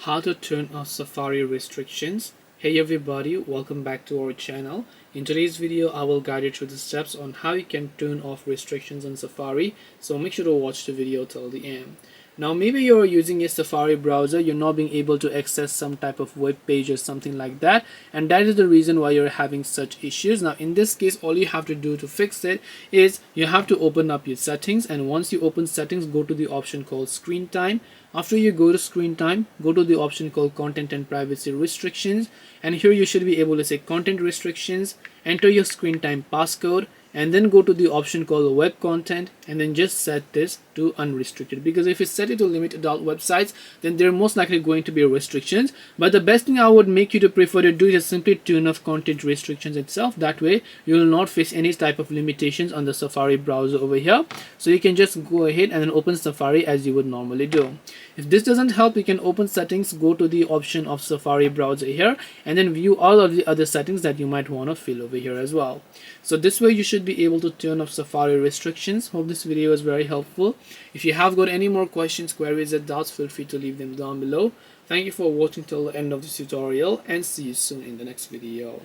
how to turn off Safari restrictions. Hey everybody, welcome back to our channel. In today's video I will guide you through the steps on how you can turn off restrictions on Safari, so make sure to watch the video till the end. Now maybe you're using a Safari browser, you're not being able to access some type of web page or something like that, and that is the reason why you're having such issues. Now in this case, all you have to do to fix it is you have to open up your settings, and once you open settings, go to the option called screen time. After you go to screen time, go to the option called content and privacy restrictions, and here you should be able to say content restrictions, enter your screen time passcode, and then go to the option called web content, and then just set this to unrestricted, because if you set it to limit adult websites, then there are most likely going to be restrictions. But the best thing I would make you to prefer to do is simply turn off content restrictions itself. That way you will not face any type of limitations on the Safari browser over here. So you can just go ahead and then open Safari as you would normally do. If this doesn't help, you can open settings, go to the option of Safari browser here, and then view all of the other settings that you might want to fill over here as well. So this way you should be able to turn off Safari restrictions. Hope this video was very helpful. If you have got any more questions, queries, or doubts, feel free to leave them down below. Thank you for watching till the end of this tutorial, and see you soon in the next video.